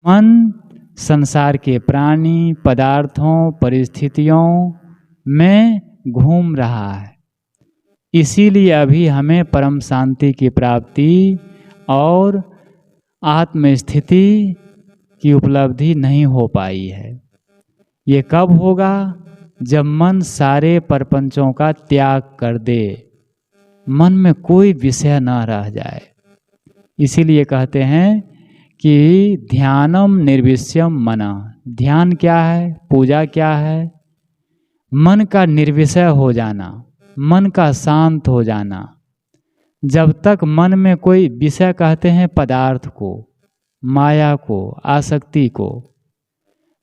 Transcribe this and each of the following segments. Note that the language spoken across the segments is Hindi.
मन संसार के प्राणी, पदार्थों, परिस्थितियों में घूम रहा है। इसीलिए अभी हमें परम शांति की प्राप्ति और आत्मस्थिति की उपलब्धि नहीं हो पाई है। ये कब होगा? जब मन सारे प्रपंचों का त्याग कर दे, मन में कोई विषय न रह जाए। इसीलिए कहते हैं कि ध्यानम निर्विषयम मना। ध्यान क्या है? पूजा क्या है? मन का निर्विषय हो जाना, मन का शांत हो जाना। जब तक मन में कोई विषय, कहते हैं पदार्थ को, माया को, आसक्ति को,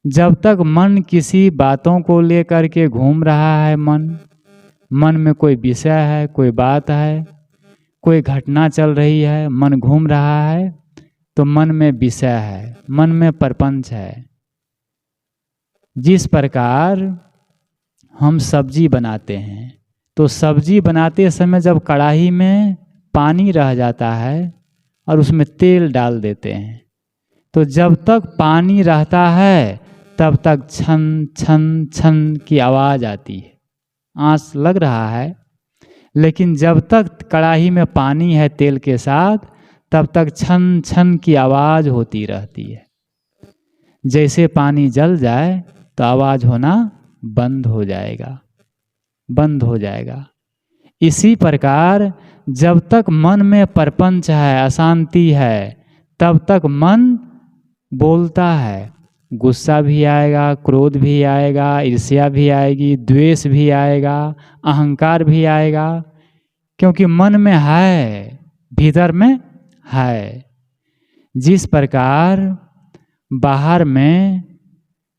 जब तक मन किसी बातों को लेकर के घूम रहा है, मन में कोई विषय है, कोई बात है, कोई घटना चल रही है, मन घूम रहा है, तो मन में विषय है, मन में प्रपंच है। जिस प्रकार हम सब्जी बनाते हैं, तो सब्जी बनाते समय जब कढ़ाई में पानी रह जाता है और उसमें तेल डाल देते हैं, तो जब तक पानी रहता है तब तक छन छन छन की आवाज़ आती है, आँच लग रहा है। लेकिन जब तक कढ़ाई में पानी है तेल के साथ, तब तक छन छन की आवाज़ होती रहती है। जैसे पानी जल जाए तो आवाज़ होना बंद हो जाएगा, बंद हो जाएगा। इसी प्रकार जब तक मन में प्रपंच है, अशांति है, तब तक मन बोलता है। गुस्सा भी आएगा, क्रोध भी आएगा, ईर्ष्या भी आएगी, द्वेष भी आएगा, अहंकार भी आएगा, क्योंकि मन में है, भीतर में है। जिस प्रकार बाहर में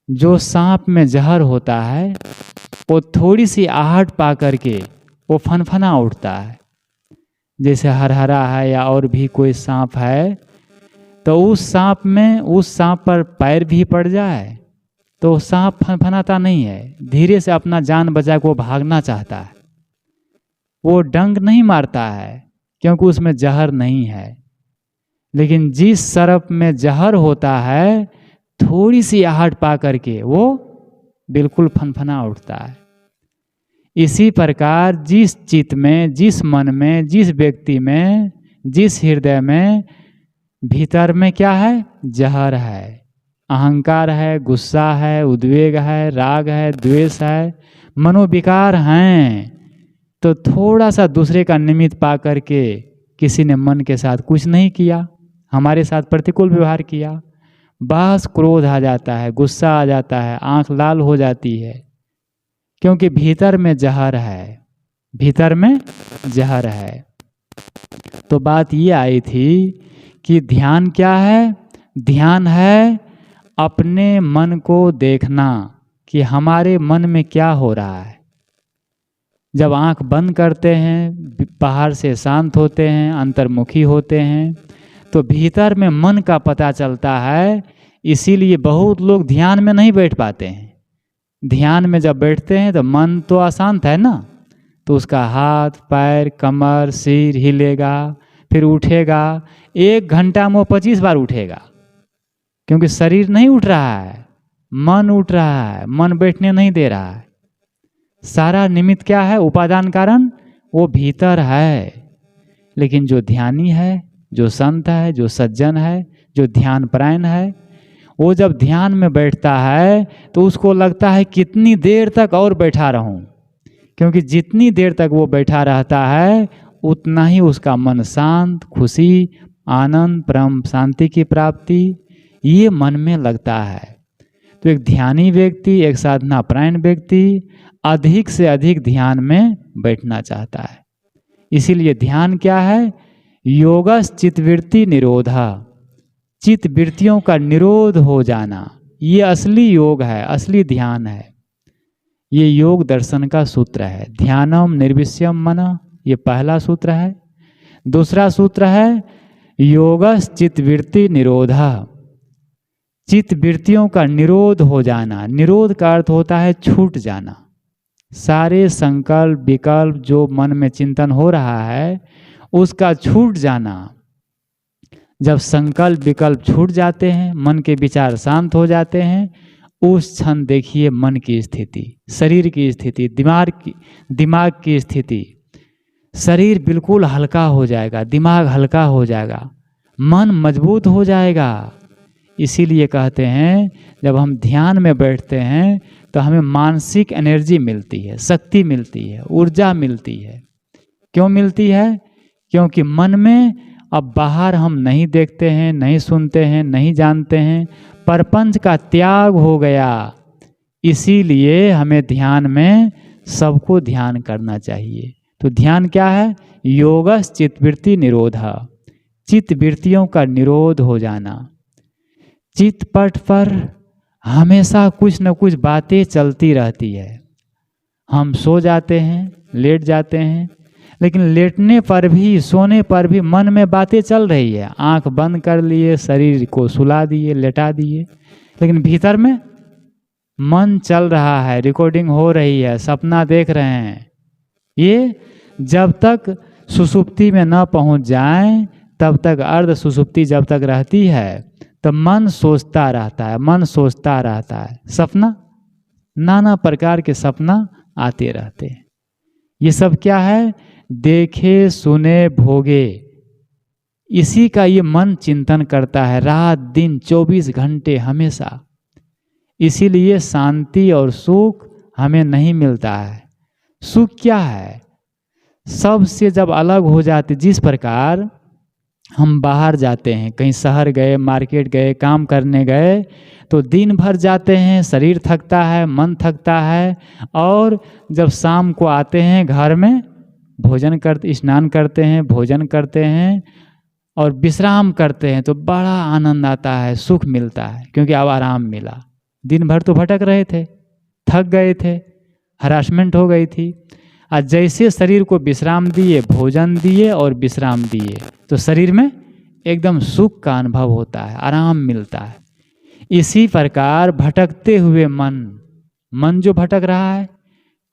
जो सांप में जहर होता है, वो थोड़ी सी आहट पा करके वो फनफना उठता है। जैसे हरहरा है या और भी कोई सांप है, तो उस सांप पर पैर भी पड़ जाए तो सांप फनफनाता नहीं है, धीरे से अपना जान बचा के वो भागना चाहता है। वो डंक नहीं मारता है क्योंकि उसमें जहर नहीं है। लेकिन जिस सर्प में जहर होता है, थोड़ी सी आहट पा करके वो बिल्कुल फनफना उठता है। इसी प्रकार जिस चित्त में, जिस मन में, जिस व्यक्ति में, जिस हृदय में भीतर में क्या है? जहर है, अहंकार है, गुस्सा है, उद्वेग है, राग है, द्वेष है, मनोविकार हैं, तो थोड़ा सा दूसरे का निमित्त पा करके किसी ने मन के साथ कुछ नहीं किया, हमारे साथ प्रतिकूल व्यवहार किया, बस क्रोध आ जाता है, गुस्सा आ जाता है, आंख लाल हो जाती है, क्योंकि भीतर में जहर है, भीतर में जहर है। तो बात ये आई थी कि ध्यान क्या है? ध्यान है अपने मन को देखना कि हमारे मन में क्या हो रहा है। जब आंख बंद करते हैं, बाहर से शांत होते हैं, अंतर्मुखी होते हैं, तो भीतर में मन का पता चलता है। इसीलिए बहुत लोग ध्यान में नहीं बैठ पाते हैं। ध्यान में जब बैठते हैं तो मन तो अशांत है ना, तो उसका हाथ, पैर, कमर, सिर हिलेगा, फिर उठेगा। 1 घंटा में वो 25 बार उठेगा, क्योंकि शरीर नहीं उठ रहा है, मन उठ रहा है, मन बैठने नहीं दे रहा है। सारा निमित्त क्या है? उपादान कारण वो भीतर है। लेकिन जो ध्यानी है, जो संत है, जो सज्जन है, जो ध्यान परायण है, वो जब ध्यान में बैठता है तो उसको लगता है कितनी देर तक और बैठा रहूं, क्योंकि जितनी देर तक वो बैठा रहता है उतना ही उसका मन शांत, खुशी, आनंद, परम शांति की प्राप्ति ये मन में लगता है। तो एक ध्यानी व्यक्ति, एक साधना परायण व्यक्ति अधिक से अधिक ध्यान में बैठना चाहता है। इसीलिए ध्यान क्या है? योगस चित्तवृत्ति निरोधा, चित्त वृत्तियों का निरोध हो जाना, ये असली योग है, असली ध्यान है। ये योग दर्शन का सूत्र है। ध्यानम निर्विषयम मना, ये पहला सूत्र है। दूसरा सूत्र है योगस चित्तवृत्ति निरोधा, चित्त वृत्तियों का निरोध हो जाना। निरोध का अर्थ होता है छूट जाना। सारे संकल्प विकल्प जो मन में चिंतन हो रहा है उसका छूट जाना। जब संकल्प विकल्प छूट जाते हैं, मन के विचार शांत हो जाते हैं, उस क्षण देखिए मन की स्थिति, शरीर की स्थिति, दिमाग की स्थिति। शरीर बिल्कुल हल्का हो जाएगा, दिमाग हल्का हो जाएगा, मन मजबूत हो जाएगा। इसीलिए कहते हैं जब हम ध्यान में बैठते हैं तो हमें मानसिक एनर्जी मिलती है, शक्ति मिलती है, ऊर्जा मिलती है। क्यों मिलती है? क्योंकि मन में अब बाहर हम नहीं देखते हैं, नहीं सुनते हैं, नहीं जानते हैं, प्रपंच का त्याग हो गया। इसीलिए हमें ध्यान में सबको ध्यान करना चाहिए। तो ध्यान क्या है? योगस चित्तवृत्ति निरोधा, चित्त वृत्तियों का निरोध हो जाना। चित्तपट पर हमेशा कुछ न कुछ बातें चलती रहती है। हम सो जाते हैं, लेट जाते हैं, लेकिन लेटने पर भी, सोने पर भी मन में बातें चल रही है। आंख बंद कर लिए, शरीर को सुला दिए, लेटा दिए, लेकिन भीतर में मन चल रहा है, रिकॉर्डिंग हो रही है, सपना देख रहे हैं। ये जब तक सुषुप्ति में न पहुंच जाएं, तब तक अर्ध सुषुप्ति जब तक रहती है, तो मन सोचता रहता है, मन सोचता रहता है। सपना, नाना प्रकार के सपना आते रहते हैं। ये सब क्या है? देखे सुने भोगे, इसी का ये मन चिंतन करता है रात दिन 24 घंटे हमेशा। इसीलिए शांति और सुख हमें नहीं मिलता है। सुख क्या है? सबसे जब अलग हो जाते, जिस प्रकार हम बाहर जाते हैं, कहीं शहर गए, मार्केट गए, काम करने गए, तो दिन भर जाते हैं, शरीर थकता है, मन थकता है, और जब शाम को आते हैं घर में, भोजन करते, स्नान करते हैं, भोजन करते हैं और विश्राम करते हैं, तो बड़ा आनंद आता है, सुख मिलता है, क्योंकि अब आराम मिला। दिन भर तो भटक रहे थे, थक गए थे, हरासमेंट हो गई थी। आज जैसे शरीर को विश्राम दिए, भोजन दिए और विश्राम दिए, तो शरीर में एकदम सुख का अनुभव होता है, आराम मिलता है। इसी प्रकार भटकते हुए मन जो भटक रहा है,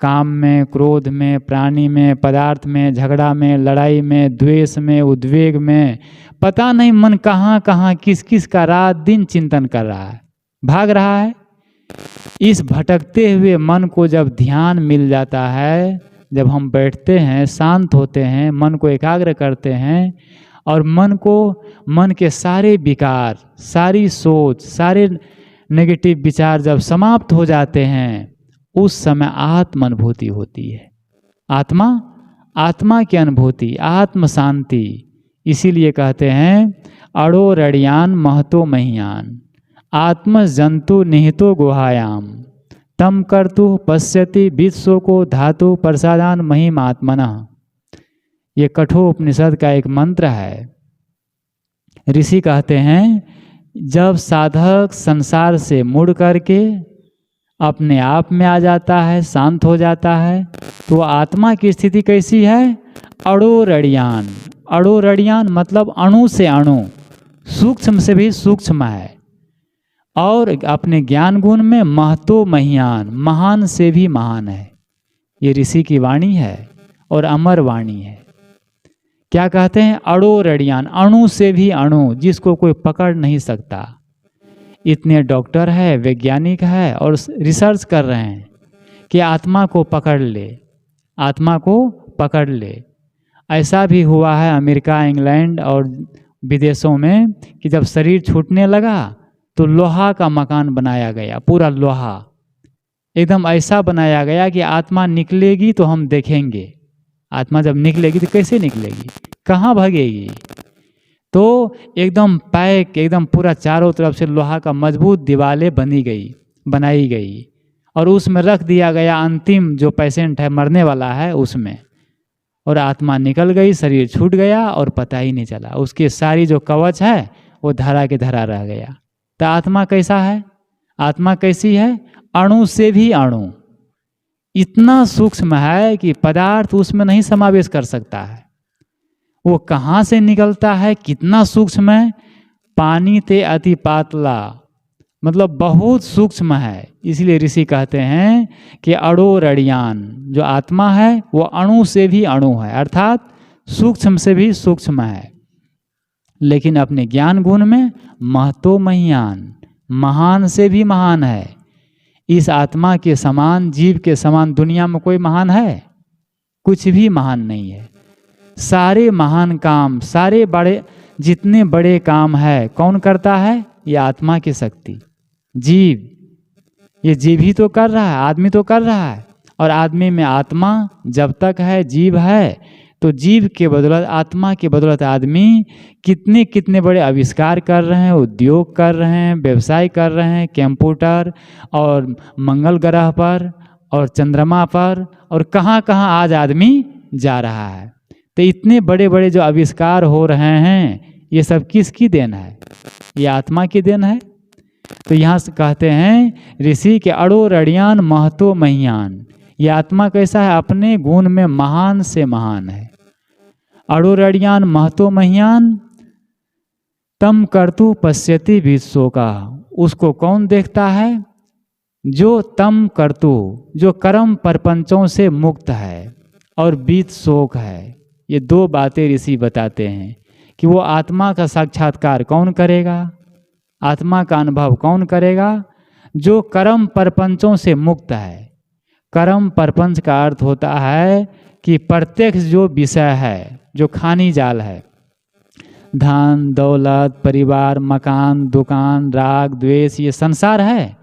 काम में, क्रोध में, प्राणी में, पदार्थ में, झगड़ा में, लड़ाई में, द्वेष में, उद्वेग में, पता नहीं मन कहाँ कहाँ किस किस का रात दिन चिंतन कर रहा है, भाग रहा है। इस भटकते हुए मन को जब ध्यान मिल जाता है, जब हम बैठते हैं, शांत होते हैं, मन को एकाग्र करते हैं, और मन के सारे विकार, सारी सोच, सारे नेगेटिव विचार जब समाप्त हो जाते हैं, उस समय आत्म अनुभूति होती है। आत्मा की अनुभूति, आत्म शांति। इसीलिए कहते हैं अड़ो रड़ियान महतो महियान, आत्म जंतु निहितो गुहायाम, तम कर्तु पश्यति विश्व को धातु प्रसादान महिमात्मनः। ये कठोपनिषद का एक मंत्र है। ऋषि कहते हैं जब साधक संसार से मुड़ करके अपने आप में आ जाता है, शांत हो जाता है, तो आत्मा की स्थिति कैसी है? अड़ो रड़ियान। अड़ो रड़ियान मतलब अणु से अणु, सूक्ष्म से भी सूक्ष्म है, और अपने ज्ञान गुण में महतो महियान, महान से भी महान है। ये ऋषि की वाणी है और अमर वाणी है। क्या कहते हैं? अड़ो रड़ियान, अणु से भी अणु, जिसको कोई पकड़ नहीं सकता। इतने डॉक्टर है, वैज्ञानिक है, और रिसर्च कर रहे हैं कि आत्मा को पकड़ ले, आत्मा को पकड़ ले। ऐसा भी हुआ है अमेरिका, इंग्लैंड और विदेशों में कि जब शरीर छूटने लगा तो लोहा का मकान बनाया गया, पूरा लोहा एकदम ऐसा बनाया गया कि आत्मा निकलेगी तो हम देखेंगे। आत्मा जब निकलेगी तो कैसे निकलेगी, कहाँ भागेगी? तो एकदम पैक, एकदम पूरा चारों तरफ से लोहा का मजबूत दीवारें बनाई गई, और उसमें रख दिया गया अंतिम जो पेशेंट है, मरने वाला है, उसमें, और आत्मा निकल गई, शरीर छूट गया और पता ही नहीं चला। उसकी सारी जो कवच है वो धरा के धरा रह गया। तो आत्मा कैसा है? आत्मा कैसी है? अणु से भी अणु, इतना सूक्ष्म है कि पदार्थ उसमें नहीं समावेश कर सकता है। वो कहाँ से निकलता है, कितना सूक्ष्म है? पानी ते अति पातला, मतलब बहुत सूक्ष्म है। इसलिए ऋषि कहते हैं कि अड़ो रड़ियान, जो आत्मा है वो अणु से भी अणु है, अर्थात सूक्ष्म से भी सूक्ष्म है। लेकिन अपने ज्ञान गुण में महतो महीयान, महान से भी महान है। इस आत्मा के समान, जीव के समान दुनिया में कोई महान है? कुछ भी महान नहीं है। सारे महान काम, सारे बड़े, जितने बड़े काम है कौन करता है? ये आत्मा की शक्ति, जीव। ये जीव ही तो कर रहा है, आदमी तो कर रहा है। और आदमी में आत्मा जब तक है, जीव है, तो जीव के बदौलत, आत्मा के बदौलत आदमी कितने कितने बड़े आविष्कार कर रहे हैं, उद्योग कर रहे हैं, व्यवसाय कर रहे हैं, कंप्यूटर और मंगल ग्रह पर और चंद्रमा पर और कहाँ कहाँ आज आदमी जा रहा है। तो इतने बड़े बड़े जो आविष्कार हो रहे हैं, ये सब किसकी देन है? ये आत्मा की देन है। तो यहाँ से कहते हैं ऋषि के अड़ो रड़ियान महतो महीयान। ये आत्मा कैसा है? अपने गुण में महान से महान है। अड़ो रड़ियान महतो महीयान तम कर्तु पश्यति विश्व का। उसको कौन देखता है? जो तम कर्तु, जो कर्म परपंचों से मुक्त है और बीत शोक है। ये दो बातें ऋषि बताते हैं कि वो आत्मा का साक्षात्कार कौन करेगा, आत्मा का अनुभव कौन करेगा? जो कर्म परपंचों से मुक्त है। कर्म परपंच का अर्थ होता है कि प्रत्यक्ष जो विषय है, जो खानी जाल है, धन दौलत, परिवार, मकान, दुकान, राग द्वेष, ये संसार है।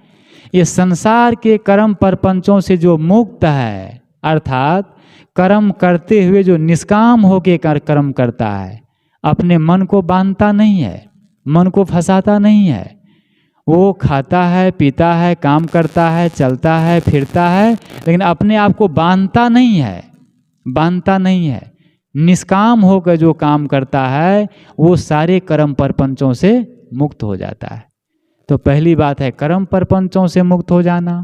ये संसार के कर्म परपंचों से जो मुक्त है, अर्थात कर्म करते हुए जो निष्काम होके कर्म करता है, अपने मन को बांधता नहीं है, मन को फंसाता नहीं है। वो खाता है, पीता है, काम करता है, चलता है, फिरता है, लेकिन अपने आप को बांधता नहीं है, बांधता नहीं है। निष्काम होकर जो काम करता है वो सारे कर्म परपंचों से मुक्त हो जाता है। तो पहली बात है कर्म परपंचों से मुक्त हो जाना।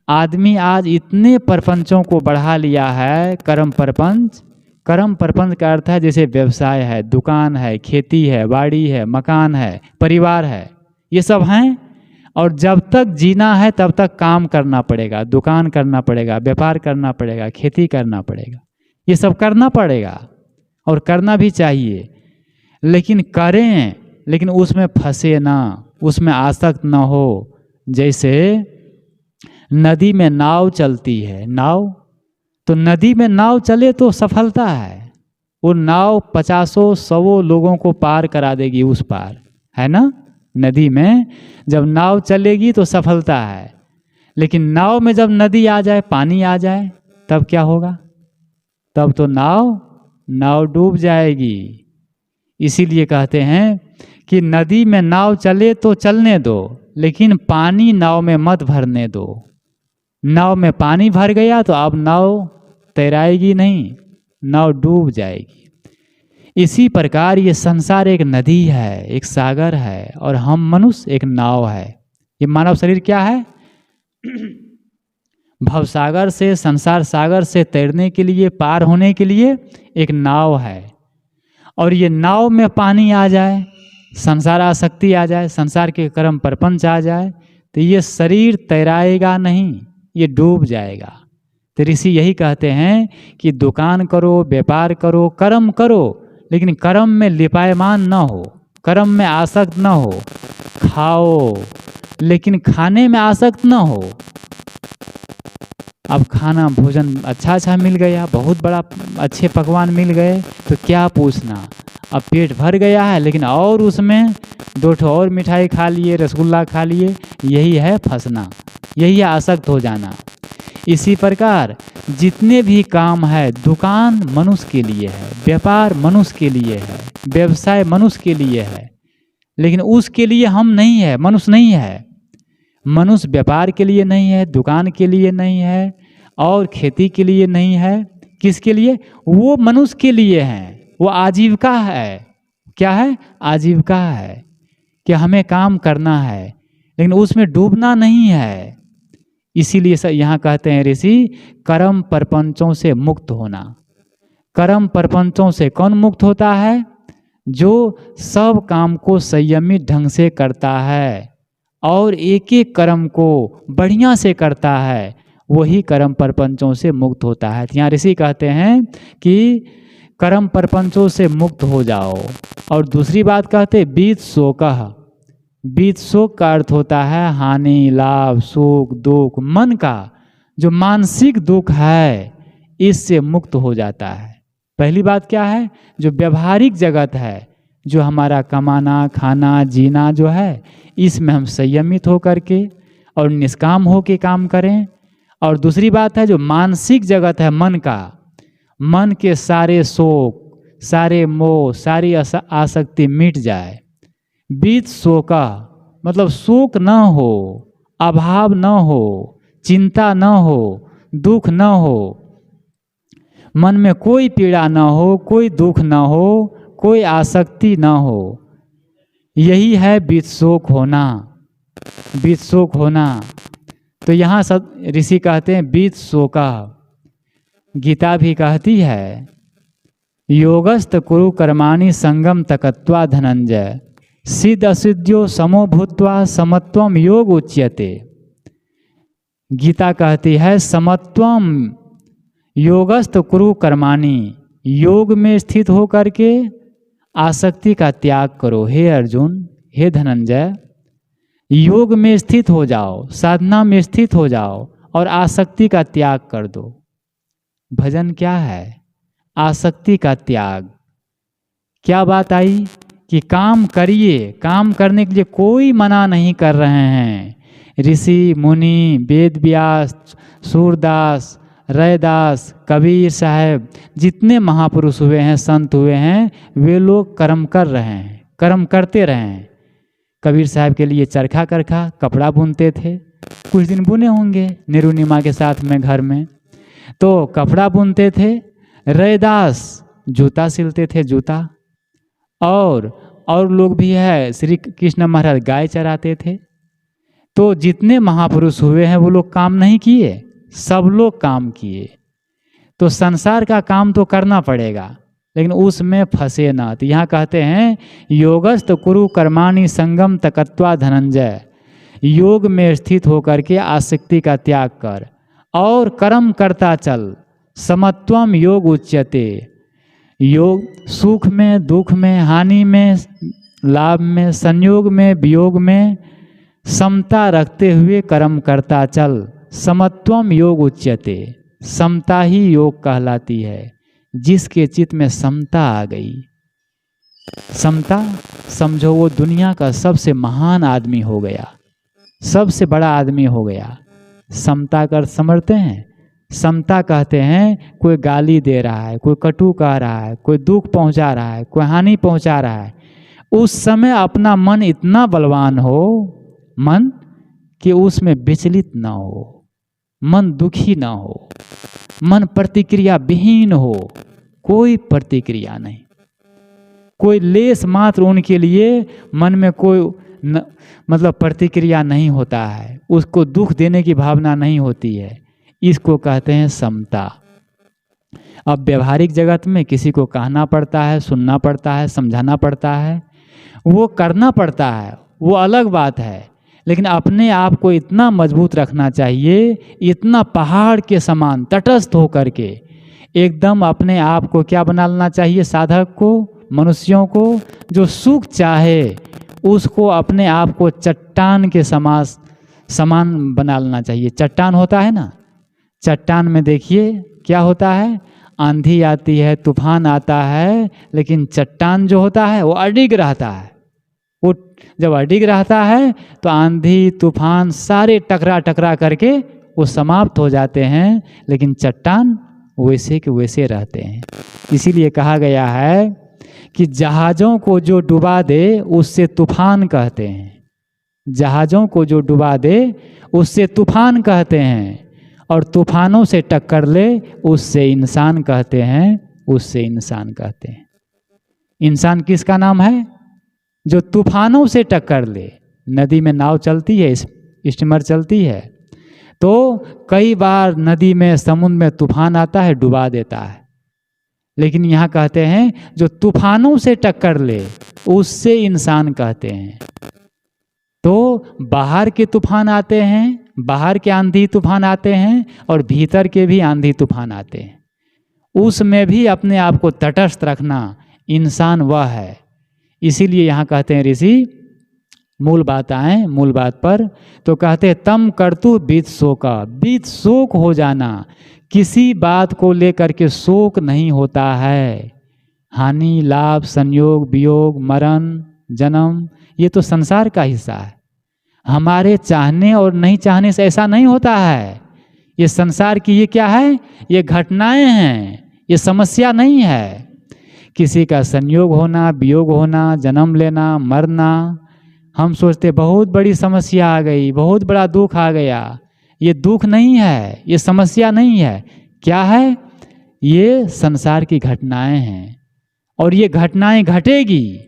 आदमी आज इतने परपंचों को बढ़ा लिया है। कर्म परपंच, कर्म परपंच का अर्थ है जैसे व्यवसाय है, दुकान है, खेती है, बाड़ी है, मकान है, परिवार है, ये सब हैं। और जब तक जीना है तब तक काम करना पड़ेगा, दुकान करना पड़ेगा, व्यापार करना पड़ेगा, खेती करना पड़ेगा, ये सब करना पड़ेगा और करना भी चाहिए। लेकिन करें, लेकिन उसमें फंसे ना, उसमें आसक्त ना हो। जैसे नदी में नाव चलती है, नाव, तो नदी में नाव चले तो सफलता है। वो नाव 50-100 लोगों को पार करा देगी उस पार, है ना। नदी में जब नाव चलेगी तो सफलता है। लेकिन नाव में जब नदी आ जाए, पानी आ जाए, तब क्या होगा? तब तो नाव डूब जाएगी। इसीलिए कहते हैं कि नदी में नाव चले तो चलने दो, लेकिन पानी नाव में मत भरने दो। नाव में पानी भर गया तो अब नाव तैराएगी नहीं, नाव डूब जाएगी। इसी प्रकार ये संसार एक नदी है, एक सागर है, और हम मनुष्य एक नाव है। ये मानव शरीर क्या है? भवसागर से, संसार सागर से तैरने के लिए, पार होने के लिए एक नाव है। और ये नाव में पानी आ जाए, संसार आसक्ति आ जाए, संसार के कर्म परपंच आ जाए, तो ये शरीर तैराएगा नहीं, ये डूब जाएगा। तो ऋषि यही कहते हैं कि दुकान करो, व्यापार करो, कर्म करो, लेकिन कर्म में लिपायमान न हो, कर्म में आसक्त न हो। खाओ, लेकिन खाने में आसक्त न हो। अब खाना भोजन अच्छा मिल गया, बहुत बड़ा अच्छे पकवान मिल गए, तो क्या पूछना, अब पेट भर गया है, लेकिन और उसमें 2 और मिठाई खा लिए, रसगुल्ला खा लिए, यही है फंसना, यही है आसक्त हो जाना। इसी प्रकार जितने भी काम है, दुकान मनुष्य के लिए है, व्यापार मनुष्य के लिए है, व्यवसाय मनुष्य के लिए है, लेकिन उसके लिए हम नहीं है, मनुष्य नहीं है। मनुष्य व्यापार के लिए नहीं है, दुकान के लिए नहीं है, और खेती के लिए नहीं है। किसके लिए? वो मनुष्य के लिए हैं। वो आजीविका है। क्या है? आजीविका है कि हमें काम करना है, लेकिन उसमें डूबना नहीं है। इसीलिए यहाँ कहते हैं ऋषि, कर्म परपंचों से मुक्त होना। कर्म परपंचों से कौन मुक्त होता है? जो सब काम को संयमित ढंग से करता है और एक एक कर्म को बढ़िया से करता है, वही कर्म परपंचों से मुक्त होता है। यहाँ ऋषि कहते हैं कि कर्म प्रपंचों से मुक्त हो जाओ। और दूसरी बात कहते बीत शोकः, बीत शोक का अर्थ होता है हानि, लाभ, सुख, दुख, मन का जो मानसिक दुख है इससे मुक्त हो जाता है। पहली बात क्या है, जो व्यवहारिक जगत है, जो हमारा कमाना, खाना, जीना जो है, इसमें हम संयमित होकर के और निष्काम हो के काम करें। और दूसरी बात है जो मानसिक जगत है मन का, मन के सारे शोक, सारे मोह, सारी आसक्ति मिट जाए। बीत शोका मतलब शोक न हो, अभाव न हो, चिंता न हो, दुख न हो, मन में कोई पीड़ा न हो, कोई दुख न हो, कोई आसक्ति न हो। यही है बीत शोक होना, बीत शोक होना। तो यहाँ सब ऋषि कहते हैं बीत शोका। गीता भी कहती है योगस्त कुरु कर्माणि संगम तकत्वा धनंजय, सिद्ध असिद्ध्यो समो भूत्वा समत्वम योग उच्यते। गीता कहती है समत्वम योगस्त कुरु कर्माणि, योग में स्थित होकर के आसक्ति का त्याग करो। हे अर्जुन, हे धनंजय, योग में स्थित हो जाओ, साधना में स्थित हो जाओ और आसक्ति का त्याग कर दो। भजन क्या है? आसक्ति का त्याग। क्या बात आई कि काम करिए, काम करने के लिए कोई मना नहीं कर रहे हैं। ऋषि मुनि, वेद व्यास, सूरदास, रैदास, कबीर साहब, जितने महापुरुष हुए हैं, संत हुए हैं, वे लोग कर्म कर रहे हैं, कर्म करते रहे हैं। कबीर साहब के लिए चरखा करखा कपड़ा बुनते थे, कुछ दिन बुने होंगे निरुनिमा के साथ में घर में, तो कपड़ा बुनते थे। रैदास जूता सिलते थे, जूता। और लोग भी है, श्री कृष्ण महाराज गाय चराते थे। तो जितने महापुरुष हुए हैं वो लोग काम नहीं किए, सब लोग काम किए। तो संसार का काम तो करना पड़ेगा, लेकिन उसमें फंसे ना। तो यहाँ कहते हैं योगस्त कुरु कर्माणि संगम तकत्वा धनंजय, योग में स्थित होकर के आसक्ति का त्याग कर और कर्म करता चल। समत्वम योग उच्यते, योग सुख में, दुख में, हानि में, लाभ में, संयोग में, वियोग में समता रखते हुए कर्म करता चल। समत्वम योग उच्यते, समता ही योग कहलाती है। जिसके चित्त में समता आ गई, समता समझो वो दुनिया का सबसे महान आदमी हो गया, सबसे बड़ा आदमी हो गया। समता कर समझते हैं? समता कहते हैं कोई गाली दे रहा है, कोई कटु कह रहा है, कोई दुख पहुंचा रहा है, कोई हानि पहुंचा रहा है, उस समय अपना मन इतना बलवान हो, मन कि उसमें विचलित ना हो, मन दुखी ना हो, मन प्रतिक्रिया विहीन हो, कोई प्रतिक्रिया नहीं, कोई लेस मात्र उनके लिए मन में कोई मतलब प्रतिक्रिया नहीं होता है, उसको दुख देने की भावना नहीं होती है। इसको कहते हैं समता। अब व्यवहारिक जगत में किसी को कहना पड़ता है, सुनना पड़ता है, समझाना पड़ता है, वो करना पड़ता है, वो अलग बात है। लेकिन अपने आप को इतना मजबूत रखना चाहिए, इतना पहाड़ के समान तटस्थ होकर के एकदम अपने आप को क्या बना लेना चाहिए, साधक को, मनुष्यों को जो सुख चाहे उसको अपने आप को चट्टान के समान बना लेना चाहिए। चट्टान होता है ना, चट्टान में देखिए क्या होता है, आंधी आती है, तूफान आता है, लेकिन चट्टान जो होता है वो अडिग रहता है। वो जब अडिग रहता है तो आंधी तूफान सारे टकरा टकरा करके वो समाप्त हो जाते हैं, लेकिन चट्टान वैसे के वैसे रहते हैं। इसीलिए कहा गया है कि जहाज़ों को जो डुबा दे उससे तूफान कहते हैं, जहाज़ों को जो डुबा दे उससे तूफान कहते हैं, और तूफानों से टक्कर ले उससे इंसान कहते हैं, उससे इंसान कहते हैं। इंसान किसका नाम है? जो तूफानों से टक्कर ले। नदी में नाव चलती है, स्टीमर चलती है, तो कई बार नदी में, समुद्र में तूफान आता है, डुबा देता है। लेकिन यहाँ कहते हैं जो तूफानों से टक्कर ले उससे इंसान कहते हैं। तो बाहर के तूफान आते हैं, बाहर के आंधी तूफान आते हैं, और भीतर के भी आंधी तूफान आते हैं। उसमें भी अपने आप को तटस्थ रखना इंसान वह है। इसीलिए यहाँ कहते हैं ऋषि, मूल बात आए मूल बात पर, तो कहते हैं तम कर्तु बीत शोक, बीत शोक हो जाना, किसी बात को लेकर के शोक नहीं होता है। हानि लाभ संयोग वियोग मरण जन्म, ये तो संसार का हिस्सा है। हमारे चाहने और नहीं चाहने से ऐसा नहीं होता है। ये संसार की ये क्या है, ये घटनाएं हैं, ये समस्या नहीं है। किसी का संयोग होना वियोग होना जन्म लेना मरना, हम सोचते बहुत बड़ी समस्या आ गई, बहुत बड़ा दुख आ गया। ये दुख नहीं है, ये समस्या नहीं है। क्या है, ये संसार की घटनाएं हैं और ये घटनाएं घटेगी।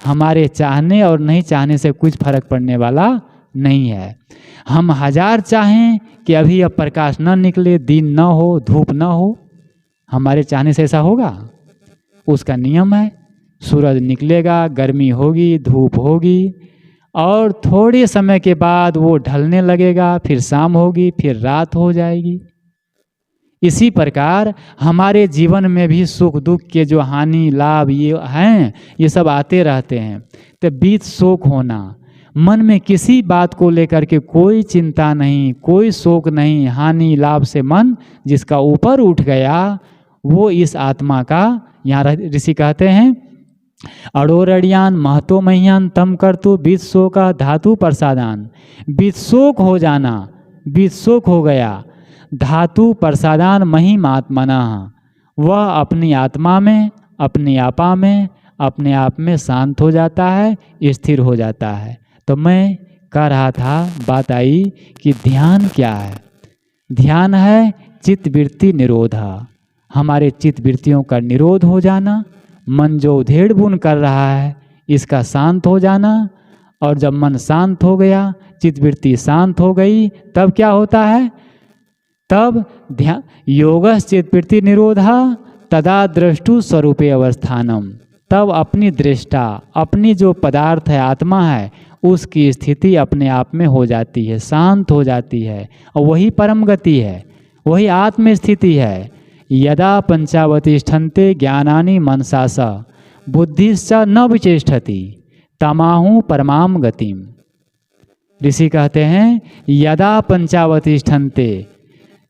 हमारे चाहने और नहीं चाहने से कुछ फर्क पड़ने वाला नहीं है। हम हजार चाहें कि अभी अब प्रकाश न निकले, दिन न हो, धूप न हो, हमारे चाहने से ऐसा होगा? उसका नियम है, सूरज निकलेगा, गर्मी होगी, धूप होगी और थोड़े समय के बाद वो ढलने लगेगा, फिर शाम होगी, फिर रात हो जाएगी। इसी प्रकार हमारे जीवन में भी सुख दुख के जो हानि लाभ ये हैं, ये सब आते रहते हैं। तो बीत शोक होना, मन में किसी बात को लेकर के कोई चिंता नहीं, कोई शोक नहीं, हानि लाभ से मन जिसका ऊपर उठ गया, वो इस आत्मा का, यहाँ ऋषि कहते हैं अड़ोरड़ियान महतो महियान तम कर्तु बीत शोका धातु प्रसादान, बीत शोक हो जाना, बीत शोक हो गया, धातु प्रसादान महिमात्मना, वह अपनी आत्मा में अपनी आपा में अपने आप में शांत हो जाता है, स्थिर हो जाता है। तो मैं कह रहा था, बात आई कि ध्यान क्या है। ध्यान है चित्त वृत्ति निरोधा, हमारे चित्त वृत्तियों का निरोध हो जाना, मन जो उधेड़ बुन कर रहा है इसका शांत हो जाना। और जब मन शांत हो गया, चित्त वृत्ति शांत हो गई, तब क्या होता है, तब ध्यान योगस् चित्त वृत्ति निरोधा तदा दृष्टु स्वरूपे अवस्थानम, तब अपनी दृष्टा, अपनी जो पदार्थ है आत्मा है, उसकी स्थिति अपने आप में हो जाती है, शांत हो जाती है। और वही परम गति है, वही आत्म स्थिति है। यदा पंचावतिष्ठन्ते ज्ञानानि मनसास बुद्धिश्च न विचेष्टति तमाहु परमाम गतिम। ऋषि कहते हैं यदा पंचावतिष्ठन्ते,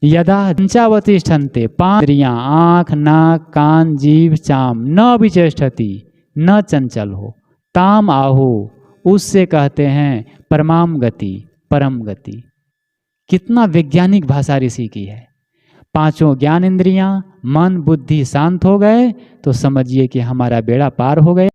यदा पंचावतिष्ठन्ते, पांच इंद्रियां आँख नाक कान जीभ चाम, न विचेष्टति, न चंचल हो, ताम आहु, उससे कहते हैं परमाम गति, परम गति। कितना वैज्ञानिक भाषा ऋषि की है। पांचों ज्ञान इंद्रियां मन बुद्धि शांत हो गए तो समझिए कि हमारा बेड़ा पार हो गया।